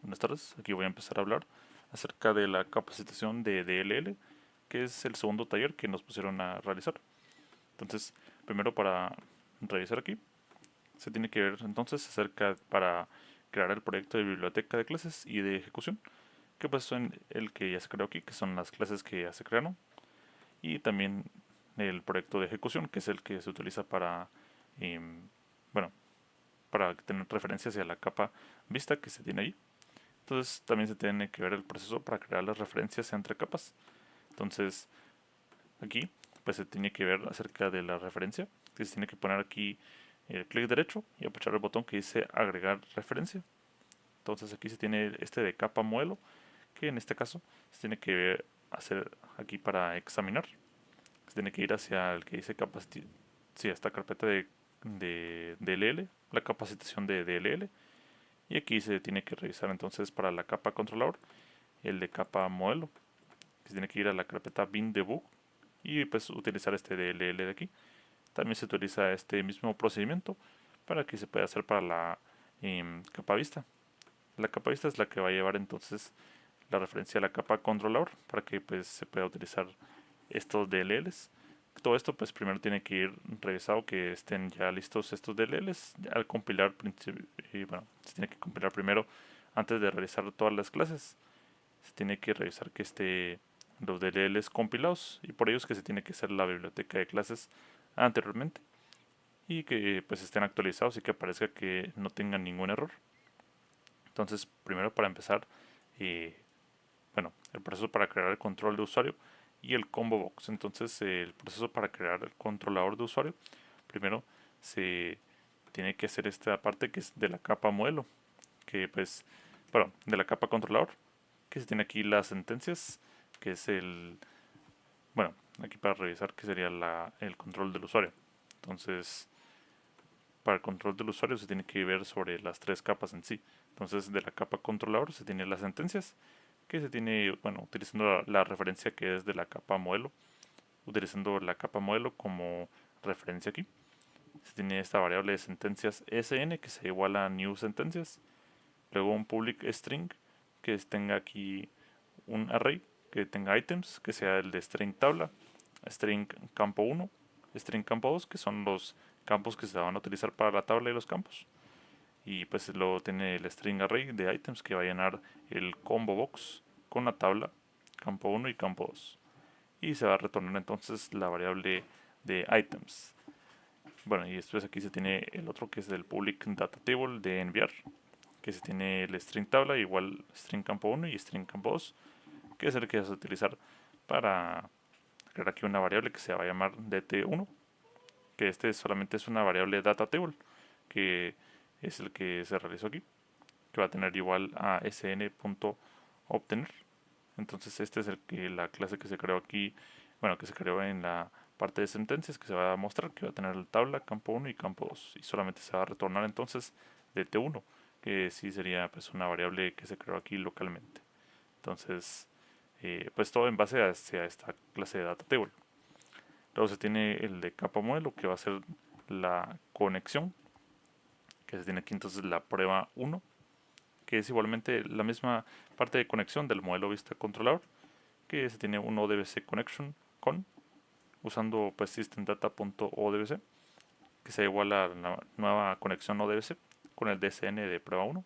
Buenas tardes, aquí voy a empezar a hablar acerca de la capacitación de DLL, que es el segundo taller que nos pusieron a realizar. Entonces, primero para revisar aquí, se tiene que ver entonces acerca para crear el proyecto de biblioteca de clases y de ejecución, que pues son el que ya se creó aquí, que son las clases que ya se crearon, y también el proyecto de ejecución, que es el que se utiliza para, em, bueno, para tener referencia hacia la capa vista que se tiene ahí. Entonces también se tiene que ver el proceso para crear las referencias entre capas. Entonces aquí pues se tiene que ver acerca de la referencia, que se tiene que poner aquí el clic derecho y apachar el botón que dice agregar referencia. Entonces aquí se tiene este de capa modelo, que en este caso se tiene que hacer aquí para examinar. Se tiene que ir hacia el que dice sí, esta carpeta de DLL, la capacitación de DLL. Y aquí se tiene que revisar entonces para la capa controlador el de capa modelo, que se tiene que ir a la carpeta bin debug y pues utilizar este DLL de aquí. También se utiliza este mismo procedimiento para que se pueda hacer para la capa vista. La capa vista es la que va a llevar entonces la referencia a la capa controlador para que pues se pueda utilizar estos DLLs. Todo esto pues primero tiene que ir revisado que estén ya listos estos DLLs al compilar, y bueno, se tiene que compilar primero antes de realizar todas las clases. Se tiene que revisar que esté los DLLs compilados y por ello es que se tiene que hacer la biblioteca de clases anteriormente y que pues estén actualizados y que aparezca que no tengan ningún error. Entonces primero para empezar, eh, bueno, el proceso para crear el control de usuario y el combo box. Entonces el proceso para crear el controlador de usuario, primero se tiene que hacer esta parte que es de la capa modelo, que pues, bueno, de la capa controlador, que se tiene aquí las sentencias, que es bueno, aquí para revisar que sería el control del usuario. Entonces, para el control del usuario se tiene que ver sobre las tres capas en sí. Entonces, de la capa controlador se tiene las sentencias, que se tiene, bueno, utilizando la referencia que es de la capa modelo, utilizando la capa modelo como referencia aquí. Se tiene esta variable de sentencias sn que se iguala a new sentencias. Luego un public string que tenga aquí un array que tenga items, que sea el de string tabla, string campo 1, string campo 2, que son los campos que se van a utilizar para la tabla de los campos. Y pues luego tiene el string array de items que va a llenar el combo box con la tabla campo 1 y campo 2. Y se va a retornar entonces la variable de items. Bueno, y después aquí se tiene el otro que es el public data table de enviar, que se tiene el string tabla igual string campo 1 y string campo 2, que es el que vas a utilizar para crear aquí una variable que se va a llamar dt1, que este solamente es una variable data table, que es el que se realizó aquí, que va a tener igual a sn.obtener. Entonces este es la clase que se creó aquí, bueno, que se creó en la parte de sentencias, que se va a mostrar que va a tener la tabla campo 1 y campo 2, y solamente se va a retornar entonces dt1, que sí sería pues una variable que se creó aquí localmente. Entonces, pues todo en base hacia esta clase de data table. Luego se tiene el de capa modelo, que va a ser la conexión, que se tiene aquí entonces la prueba 1, que es igualmente la misma parte de conexión del modelo vista controlador, que se tiene un ODBC connection con, usando pues systemdata.odbc, que sea igual a la nueva conexión ODBC con el DSN de prueba 1,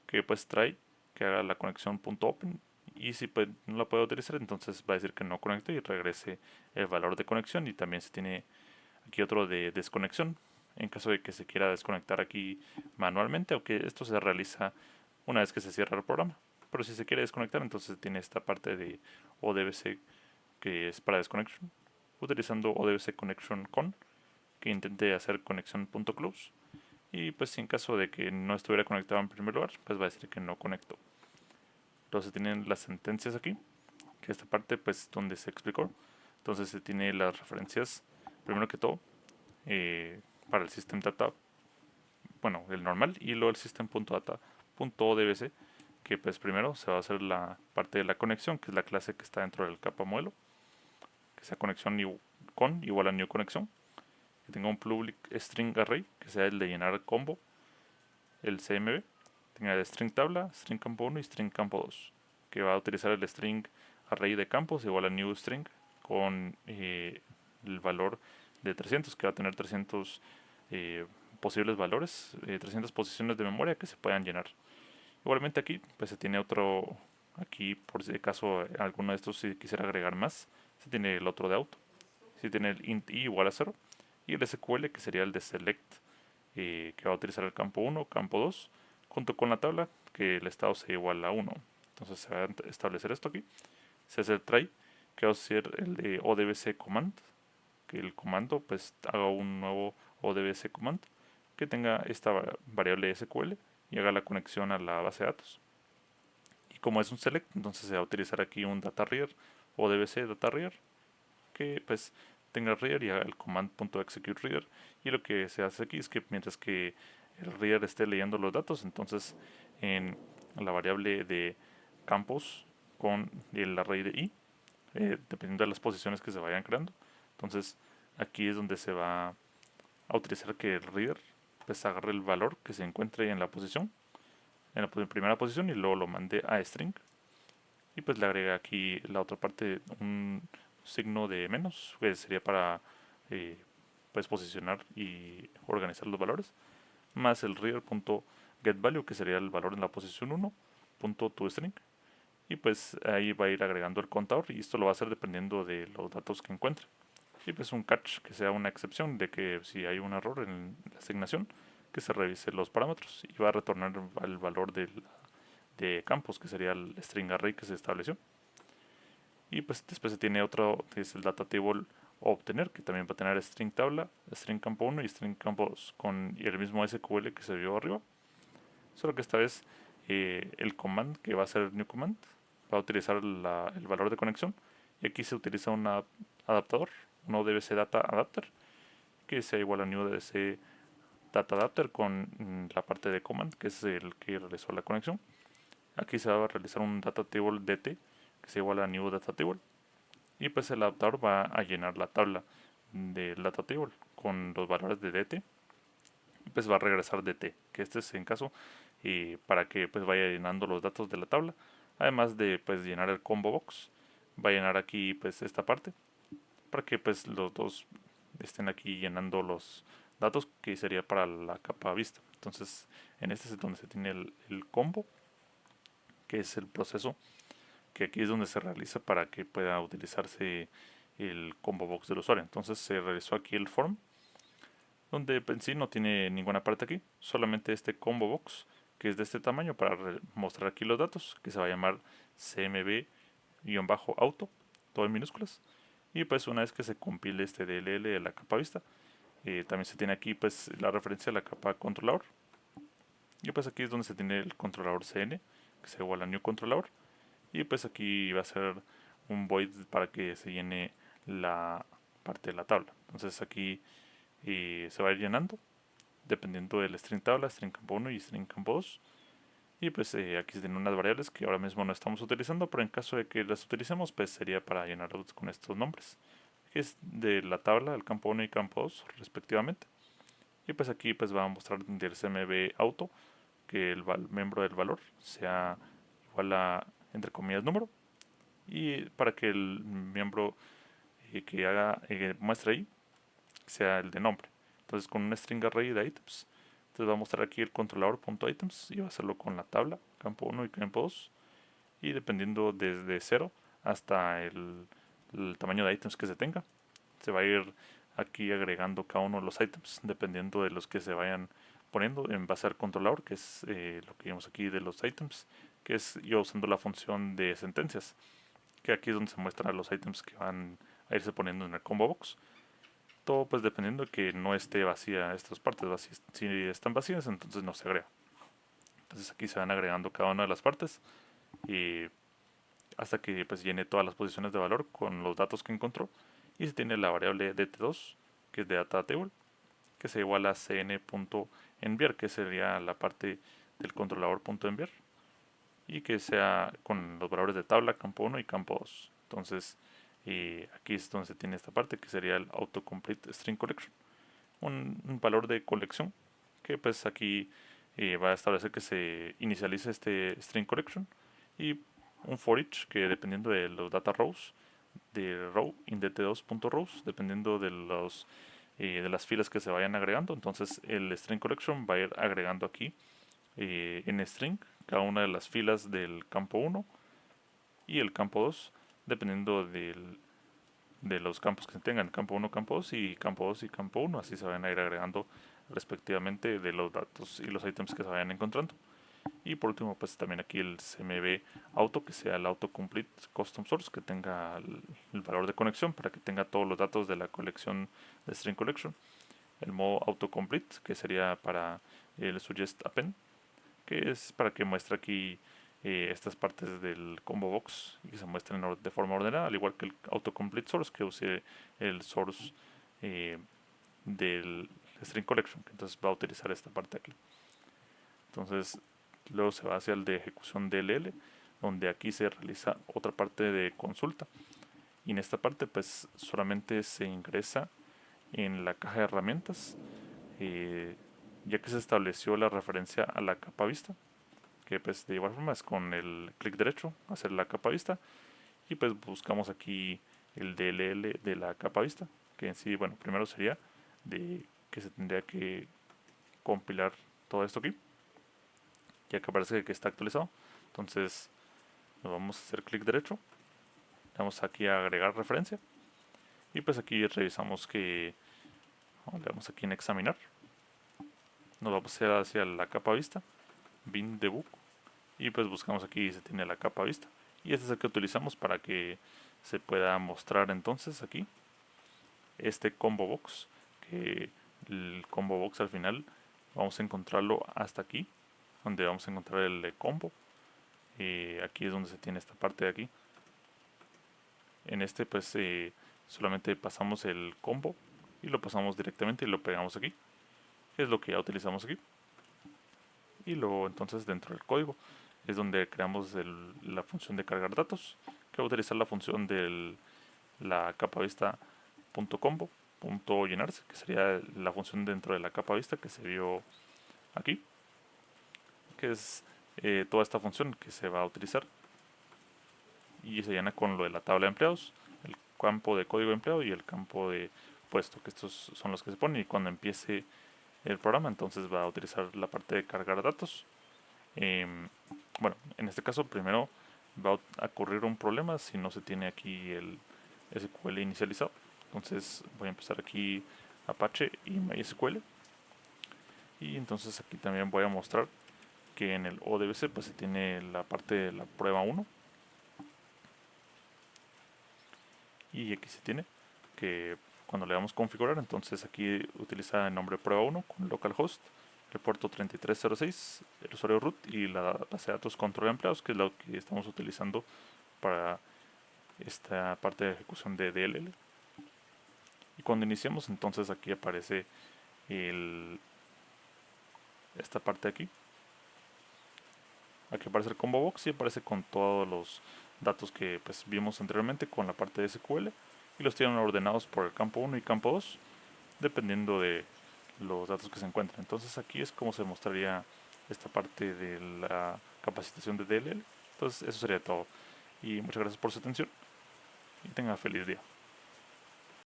que pues trae que haga la conexión .open, y si pues no la puede utilizar entonces va a decir que no conecte y regrese el valor de conexión. Y también se tiene aquí otro de desconexión en caso de que se quiera desconectar aquí manualmente, o que esto se realiza una vez que se cierra el programa. Pero si se quiere desconectar entonces tiene esta parte de ODBC que es para desconexión, utilizando ODBC connection con, que intente hacer conexión.close. Y pues si en caso de que no estuviera conectado en primer lugar, pues va a decir que no conectó. Entonces se tienen las sentencias aquí, que esta parte pues donde se explicó. Entonces se tiene las referencias, primero que todo, para el system data, bueno, el normal, y luego el system.data.odbc, que pues primero se va a hacer la parte de la conexión, que es la clase que está dentro del capa modelo, que sea conexión con igual a new conexión, que tenga un public string array, que sea el de llenar combo, el CMB, tenga el string tabla, string campo 1 y string campo 2, que va a utilizar el string array de campos igual a new string con el valor de 300, que va a tener 300 posibles valores, 300 posiciones de memoria que se puedan llenar. Igualmente aquí pues se tiene otro, aquí por si acaso alguno de estos si quisiera agregar más, se tiene el otro de auto, se tiene el int i igual a 0 y el SQL que sería el de select, que va a utilizar el campo 1, campo 2, junto con la tabla que el estado sea igual a 1. Entonces se va a establecer esto aquí, se hace el try, que va a ser el de odbc command, que el comando pues haga un nuevo odbc command que tenga esta variable SQL y haga la conexión a la base de datos. Y como es un select, entonces se va a utilizar aquí un data reader odbc data reader que pues tenga reader y haga el command.execute reader. Y lo que se hace aquí es que mientras que el reader esté leyendo los datos, entonces en la variable de campos con el array de i, dependiendo de las posiciones que se vayan creando, entonces aquí es donde se va a utilizar que el reader pues agarre el valor que se encuentre en la posición, en la primera posición, y luego lo mande a string y pues le agrega aquí la otra parte un signo de menos, que sería para eh, pues posicionar y organizar los valores, más el reader.getValue, que sería el valor en la posición 1, punto toString, y pues ahí va a ir agregando el contador, y esto lo va a hacer dependiendo de los datos que encuentre. Y pues un catch, que sea una excepción de que si hay un error en la asignación, que se revise los parámetros y va a retornar el valor de campos, que sería el string array que se estableció. Y pues después se tiene otro, que es el data table obtener, que también va a tener string tabla, string campo 1 y string campo 2, con el mismo SQL que se vio arriba. Solo que esta vez el command, que va a ser new command, va a utilizar el valor de conexión. Y aquí se utiliza un adaptador, un ODBC data adapter, que sea igual a new ODBC data adapter con la parte de command, que es el que realizó la conexión. Aquí se va a realizar un data table dt, que sea igual a new data table, y pues el adaptador va a llenar la tabla del data table con los valores de dt, y pues va a regresar dt, que este es en caso para que pues vaya llenando los datos de la tabla, además de pues llenar el combo box, va a llenar aquí pues esta parte para que pues los dos estén aquí llenando los datos, que sería para la capa vista. Entonces en este es donde se tiene el combo, que es el proceso que aquí es donde se realiza para que pueda utilizarse el combo box del usuario. Entonces se realizó aquí el form, donde en sí no tiene ninguna parte aquí, solamente este combo box que es de este tamaño para mostrar aquí los datos, que se va a llamar cmb-auto, todo en minúsculas. Y pues una vez que se compile este DLL de la capa vista, también se tiene aquí pues la referencia a la capa controlador. Y pues aquí es donde se tiene el controlador cn, que se iguala a new controlador. Y pues aquí va a ser un void para que se llene la parte de la tabla. Entonces aquí se va a ir llenando dependiendo del string tabla, string campo 1 y string campo 2. Y pues aquí se tienen unas variables que ahora mismo no estamos utilizando, pero en caso de que las utilicemos, pues sería para llenarlos con estos nombres, que es de la tabla, el campo 1 y campo 2 respectivamente. Y pues aquí pues va a mostrar del CMB auto que el miembro del valor sea igual a, entre comillas, número, y para que el miembro que haga muestre ahí sea el de nombre. Entonces con un string array de items, entonces va a mostrar aquí el controlador.items y va a hacerlo con la tabla, campo 1 y campo 2, y dependiendo desde 0 hasta el tamaño de items que se tenga, se va a ir aquí agregando cada uno de los items dependiendo de los que se vayan poniendo en base al controlador, que es lo que vimos aquí de los items, que es yo usando la función de sentencias, que aquí es donde se muestran los items que van a irse poniendo en el combo box. Todo pues dependiendo de que no esté vacía estas partes vacías. Si están vacías, entonces no se agrega. Entonces aquí se van agregando cada una de las partes y hasta que pues llene todas las posiciones de valor con los datos que encontró. Y se tiene la variable dt2, que es de data table, que se iguala a cn.enviar, que sería la parte del controlador.enviar, y que sea con los valores de tabla, campo 1 y campo 2. Entonces aquí es donde se tiene esta parte, que sería el autocomplete string collection, un valor de colección, que pues aquí va a establecer que se inicialice este string collection y un for each que dependiendo de los data rows de row indt2.rows dependiendo de las filas que se vayan agregando. Entonces el string collection va a ir agregando aquí en string cada una de las filas del campo 1 y el campo 2 dependiendo de los campos que se tengan, campo 1, campo 2 y campo 2 y campo 1. Así se van a ir agregando respectivamente de los datos y los ítems que se vayan encontrando. Y por último, pues también aquí el CMB auto, que sea el autocomplete custom source, que tenga el valor de conexión para que tenga todos los datos de la colección de string collection. El modo autocomplete, que sería para el suggest append, que es para que muestre aquí estas partes del combo box y que se muestren de forma ordenada, al igual que el autocomplete source, que use el source eh, del string collection, que entonces va a utilizar esta parte aquí. Entonces luego se va hacia el de ejecución DLL, donde aquí se realiza otra parte de consulta. Y en esta parte pues solamente se ingresa en la caja de herramientas, ya que se estableció la referencia a la capa vista, que pues de igual forma es con el clic derecho hacer la capa vista y pues buscamos aquí el DLL de la capa vista, que en sí, bueno, primero sería de que se tendría que compilar todo esto aquí, ya que aparece que está actualizado. Entonces nos vamos a hacer clic derecho, le damos aquí a agregar referencia y pues aquí revisamos que le damos aquí en examinar, nos vamos a ir hacia la capa vista, bin debug y pues buscamos aquí se tiene la capa vista y este es el que utilizamos para que se pueda mostrar entonces aquí este combo box, que el combo box al final vamos a encontrarlo hasta aquí, donde vamos a encontrar el combo. Aquí es donde se tiene esta parte de aquí. En este pues solamente pasamos el combo y lo pasamos directamente y lo pegamos aquí, que es lo que ya utilizamos aquí. Y luego entonces dentro del código es donde creamos la función de cargar datos, que va a utilizar la función de la capa vista .combo .llenarse, que sería la función dentro de la capa vista que se vio aquí, que es toda esta función que se va a utilizar y se llena con lo de la tabla de empleados, el campo de código de empleado y el campo de puesto, que estos son los que se ponen y cuando empiece el programa entonces va a utilizar la parte de cargar datos. Bueno, en este caso primero va a ocurrir un problema si no se tiene aquí el SQL inicializado. Entonces voy a empezar aquí Apache y MySQL. Y entonces aquí también voy a mostrar que en el ODBC pues se tiene la parte de la prueba 1. Y aquí se tiene que cuando le damos configurar, entonces aquí utiliza el nombre prueba 1 con localhost, el puerto 3306, el usuario root y la base de datos control de empleados, que es lo que estamos utilizando para esta parte de ejecución de DLL. Y cuando iniciamos, entonces aquí aparece esta parte de aquí. Aquí aparece el combo box y aparece con todos los datos que pues, vimos anteriormente con la parte de SQL y los tienen ordenados por el campo 1 y campo 2 dependiendo de los datos que se encuentran. Entonces aquí es como se mostraría esta parte de la capacitación de DLL. Entonces eso sería todo y muchas gracias por su atención y tenga feliz día.